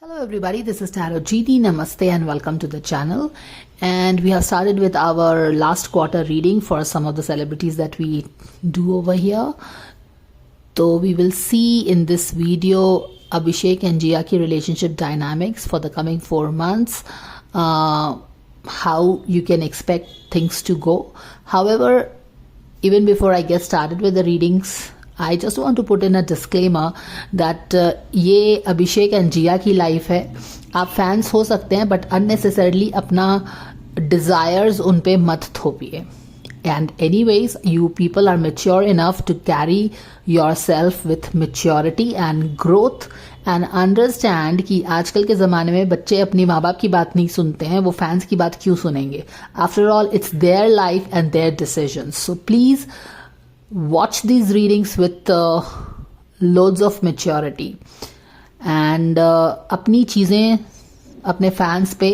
Hello everybody, this is Tarot GT. Namaste and welcome to the channel. And we have started with our last quarter reading for some of the celebrities that we do over here. So we will see in this video Abhishek and Jia ki relationship dynamics for the coming 4 months. How you can expect things to go. However, even before I get started with the readings, I just want to put in a disclaimer that ये अभिषेक and जिया की life है. आप fans हो सकते हैं but unnecessarily अपना desires उन पे मत थोपिए. And anyways, you people are mature enough to carry yourself with maturity and growth and understand कि आजकल के ज़माने में बच्चे अपनी माँ बाप की बात नहीं सुनते हैं, वो फैंस की बात क्यों सुनेंगे. After all, it's their life and their decisions. So please watch these readings with loads of maturity and अपनी चीज़ें अपने फैंस पे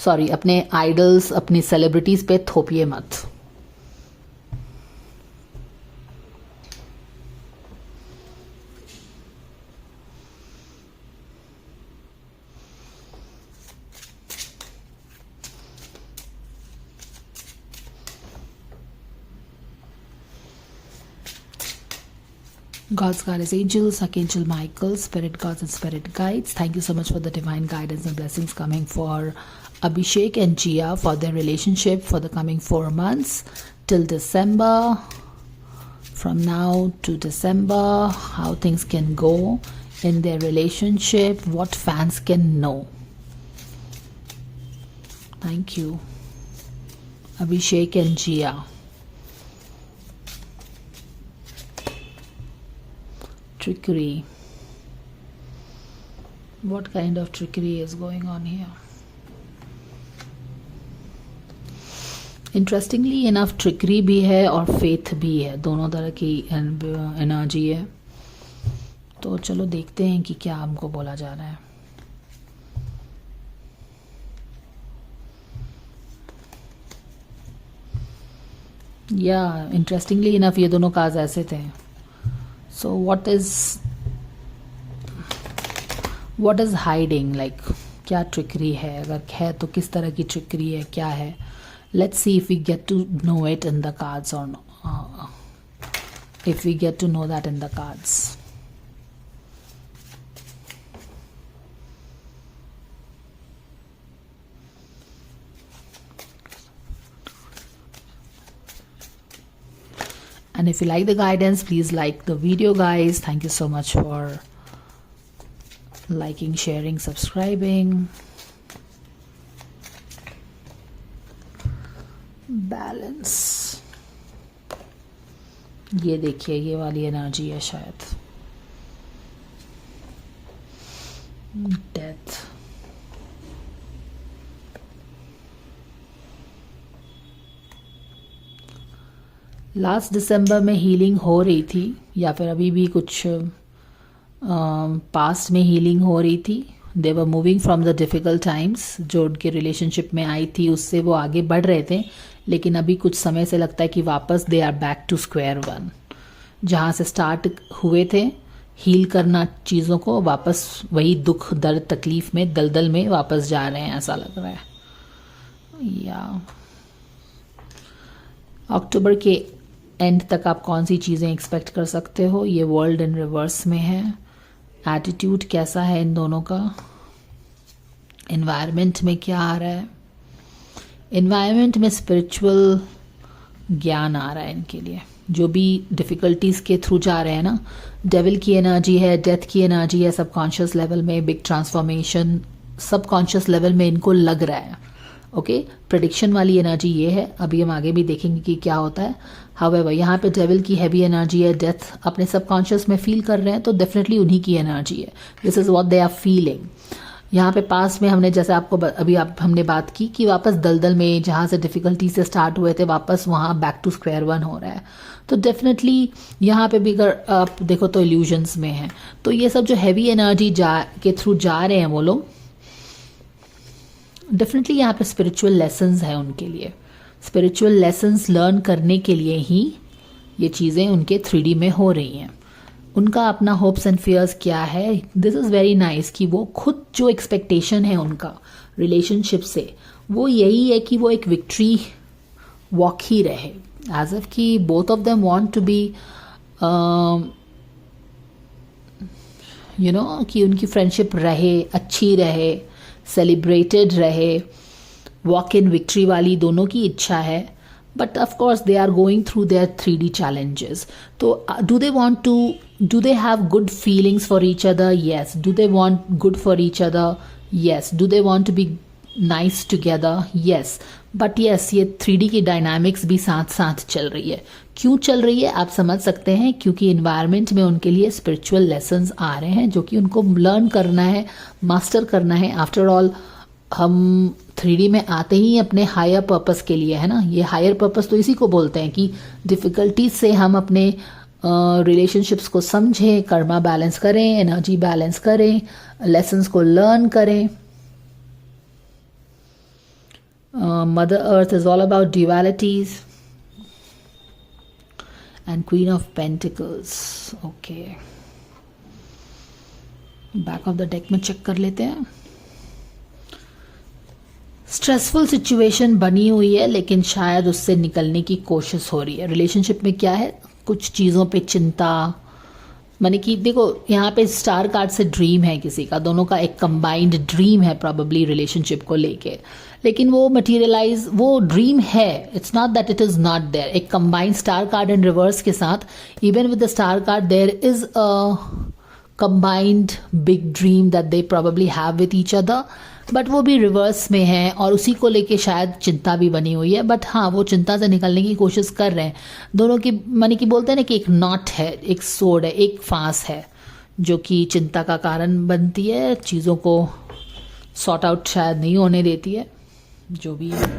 अपने आइडल्स अपनी सेलिब्रिटीज़ पे थोपिए मत. God's Goddess Angels, Archangel Michael, Spirit Gods and Spirit Guides, thank you so much for the divine guidance and blessings coming for Abhishek and Jia for their relationship for the coming 4 months till December. From now to December, how things can go in their relationship, what fans can know. Thank you. Abhishek and Jia. Trickery. What kind of trickery is going on here? Interestingly enough, trickery भी है और faith भी है, दोनों तरह की energy है. तो चलो देखते हैं कि क्या हमको बोला जा रहा है. या इंटरेस्टिंगली इनफ ये दोनों काज ऐसे थे. So what is hiding, like क्या trickery है, अगर है तो किस तरह की trickery है, क्या है. Let's see if we get to know it in the cards or not. If we get to know that in the cards. And if you like the guidance, please like the video, guys. Thank you so much for liking, sharing, subscribing. Balance. ये देखिए, ये वाली energy है शायद. Death. Last दिसंबर में healing हो रही थी या फिर अभी भी कुछ पास्ट में हीलिंग हो रही थी. They were moving from the difficult times जो उनके रिलेशनशिप में आई थी, उससे वो आगे बढ़ रहे थे. लेकिन अभी कुछ समय से लगता है कि वापस they are back to square one. जहाँ से स्टार्ट हुए थे हील करना चीज़ों को, वापस वही दुख दर्द तकलीफ़ में दलदल में वापस जा रहे हैं, ऐसा लग रहा है. या अक्टूबर के एंड तक आप कौन सी चीज़ें एक्सपेक्ट कर सकते हो. ये वर्ल्ड इन रिवर्स में है. एटीट्यूड कैसा है इन दोनों का. एनवायरनमेंट में क्या आ रहा है. एनवायरनमेंट में स्पिरिचुअल ज्ञान आ रहा है इनके लिए. जो भी डिफ़िकल्टीज़ के थ्रू जा रहे हैं ना, डेविल की एनर्जी है, डेथ की एनर्जी है, सबकॉन्शियस लेवल में बिग ट्रांसफॉर्मेशन सबकॉन्शियस लेवल में इनको लग रहा है. ओके, प्रेडिक्शन वाली एनर्जी ये है. अभी हम आगे भी देखेंगे कि क्या होता है. हाउएवर यहाँ पे डेविल की हैवी एनर्जी है, डेथ अपने सबकॉन्शियस में फील कर रहे हैं, तो डेफिनेटली उन्हीं की एनर्जी है. This is what they are feeling. यहाँ पे पास में हमने जैसे आपको अभी हमने बात की कि वापस दलदल में जहाँ से डिफ़िकल्टी से स्टार्ट हुए थे वापस वहाँ बैक टू स्क्वायर वन हो रहा है. तो डेफिनेटली यहाँ पे भी अगर आप देखो तो इल्यूजन्स में है. तो ये सब जो हैवी एनर्जी के थ्रू जा रहे हैं वो लोग, डेफिनेटली यहाँ पे स्पिरिचुअल लेसन्स है उनके लिए. स्पिरिचुअल लेसन्स लर्न करने के लिए ही ये चीज़ें उनके 3D में हो रही हैं. उनका अपना होप्स एंड फियर्स क्या है. दिस इज़ वेरी नाइस कि वो खुद जो एक्सपेक्टेशन है उनका रिलेशनशिप से वो यही है कि वो एक विक्ट्री वॉक ही रहे. एज इफ कि both of them want to be you know कि उनकी फ्रेंडशिप रहे, अच्छी रहे, सेलिब्रेटेड रहे, वॉक इन विक्ट्री वाली दोनों की इच्छा है. But of course they are going through their 3D challenges. तो do they have good feelings for each other? Yes. Do they want good for each other? Yes. Do they want to be nice together? Yes. But yes, ये 3D की dynamics भी साथ साथ चल रही है. क्यों चल रही है आप समझ सकते हैं, क्योंकि इन्वायरमेंट में उनके लिए स्पिरिचुअल लेसन्स आ रहे हैं जो कि उनको लर्न करना है, मास्टर करना है. आफ्टर ऑल हम 3D में आते ही अपने हायर पर्पस के लिए है ना. ये हायर पर्पस तो इसी को बोलते हैं कि डिफ़िकल्टीज से हम अपने रिलेशनशिप्स को समझें, कर्मा बैलेंस करें, एनर्जी बैलेंस करें, लेसन्स को लर्न करें. Mother Earth is all about dualities and Queen of Pentacles. Okay, back of the deck में चेक कर लेते हैं. स्ट्रेसफुल सिचुएशन बनी हुई है लेकिन शायद उससे निकलने की कोशिश हो रही है. रिलेशनशिप में क्या है, कुछ चीज़ों पे चिंता, माने कि देखो यहाँ पे स्टार कार्ड से ड्रीम है किसी का, दोनों का एक कंबाइंड ड्रीम है प्रॉबेबली रिलेशनशिप को लेके, लेकिन वो मटेरियलाइज, वो ड्रीम है, it's not that it is not there. एक combined star card and reverse के साथ, even with the star card there is a combined big dream that they probably have with each other. But वो भी reverse में है और उसी को लेके शायद चिंता भी बनी हुई है. बट हाँ, वो चिंता से निकलने की कोशिश कर रहे हैं दोनों की. माने कि बोलते हैं ना कि एक नॉट है, एक सोड है, एक फांस है जो कि चिंता का कारण बनती है, चीज़ों को सॉर्ट आउट शायद नहीं होने देती है, जो भी है.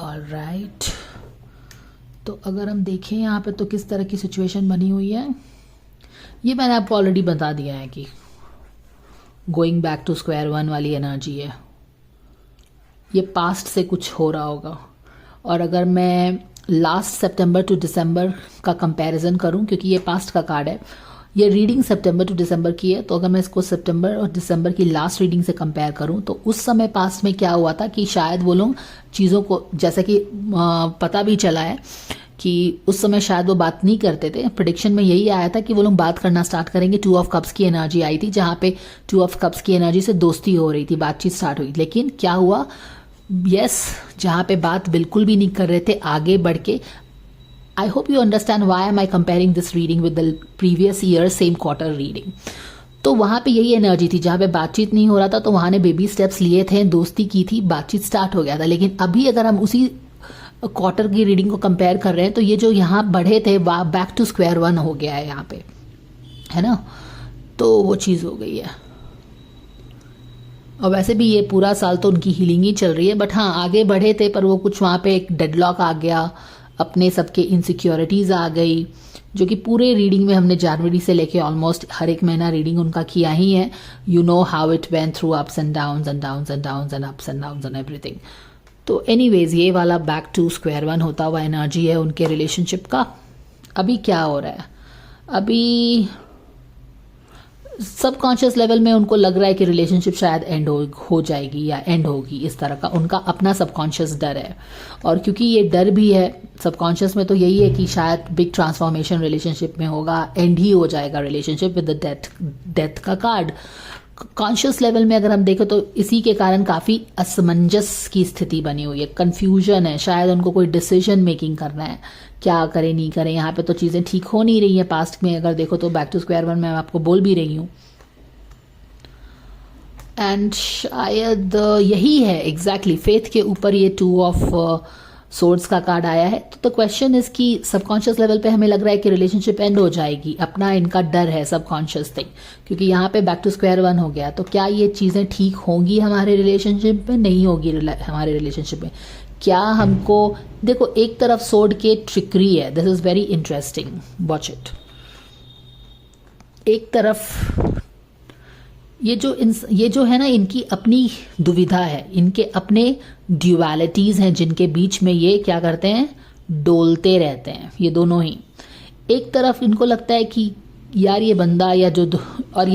ऑलराइट, तो अगर हम देखें यहाँ पे तो किस तरह की सिचुएशन बनी हुई है, ये मैंने आपको ऑलरेडी बता दिया है कि going back to square one वाली एनर्जी है. ये पास्ट से कुछ हो रहा होगा. और अगर मैं लास्ट सितंबर टू दिसंबर का कंपैरिजन करूं, क्योंकि ये पास्ट का कार्ड है, ये रीडिंग सितंबर टू दिसंबर की है, तो अगर मैं इसको सितंबर और दिसंबर की लास्ट रीडिंग से कंपेयर करूं तो उस समय पास्ट में क्या हुआ था कि शायद वो लोग चीज़ों को, जैसा कि पता भी चला है कि उस समय शायद वो बात नहीं करते थे. प्रेडिक्शन में यही आया था कि वो लोग बात करना स्टार्ट करेंगे. 2 ऑफ कप्स की एनर्जी आई थी जहाँ पे 2 ऑफ कप्स की एनर्जी से दोस्ती हो रही थी, बातचीत स्टार्ट हुई. लेकिन क्या हुआ, यस, जहाँ पे बात बिल्कुल भी नहीं कर रहे थे आगे बढ़ के. I hope you understand why am I comparing this reading with the previous year same quarter reading. तो वहाँ पे यही एनर्जी थी, जहाँ पे बातचीत नहीं हो रहा था तो वहाँ ने बेबी स्टेप्स लिए थे, दोस्ती की थी, बातचीत स्टार्ट हो गया था. लेकिन अभी अगर हम उसी क्वार्टर की रीडिंग को कंपेयर कर रहे हैं तो ये जो यहाँ बढ़े थे बैक टू स्क्वायर वन हो गया है यहाँ पे, है ना. तो वो चीज़ हो गई है. और वैसे भी ये पूरा साल तो उनकी हीलिंग ही चल रही है. बट हाँ, आगे बढ़े थे पर वो कुछ वहाँ पे एक डेडलॉक आ गया, अपने सबके इनसिक्योरिटीज़ आ गई, जो कि पूरे रीडिंग में हमने जनवरी से लेके ऑलमोस्ट हर एक महीना रीडिंग उनका किया ही है. You know how it went through ups and downs and downs and downs and ups and downs and everything. तो एनीवेज ये वाला बैक टू स्क्वायर वन होता हुआ एनर्जी है उनके रिलेशनशिप का. अभी क्या हो रहा है, अभी सबकॉन्शियस लेवल में उनको लग रहा है कि रिलेशनशिप शायद एंड हो जाएगी या एंड होगी, इस तरह का उनका अपना सबकॉन्शियस डर है. और क्योंकि ये डर भी है सबकॉन्शियस में, तो यही है कि शायद बिग ट्रांसफॉर्मेशन रिलेशनशिप में होगा, एंड ही हो जाएगा रिलेशनशिप विद द डेथ का कार्ड. कॉन्शियस लेवल में अगर हम देखें तो इसी के कारण काफ़ी असमंजस की स्थिति बनी हुई है, कंफ्यूजन है. शायद उनको कोई डिसीजन मेकिंग करना है, क्या करें नहीं करें. यहाँ पे तो चीज़ें ठीक हो नहीं रही हैं. पास्ट में अगर देखो तो बैक टू स्क्वायर वन मैं आपको बोल भी रही हूँ. एंड शायद यही है एग्जैक्टली फेथ के ऊपर ये 2 ऑफ सोर्ड्स का कार्ड आया है. तो द क्वेश्चन इज कि सबकॉन्शियस लेवल पे हमें लग रहा है कि रिलेशनशिप एंड हो जाएगी, अपना इनका डर है सबकॉन्शियस थिंग, क्योंकि यहाँ पे बैक टू स्क्वायर वन हो गया. तो क्या ये चीज़ें ठीक होंगी हमारे रिलेशनशिप में, नहीं होगी हमारे रिलेशनशिप में. क्या हमको, देखो एक तरफ सोर्ड के ट्रिकरी है, this is very interesting, watch it. एक तरफ ये जो है ना, इनकी अपनी दुविधा है, इनके अपने ड्यूअलिटीज हैं जिनके बीच में ये क्या करते हैं, डोलते रहते हैं ये दोनों ही। एक तरफ इनको लगता है कि यार ये बंदा या जो और ये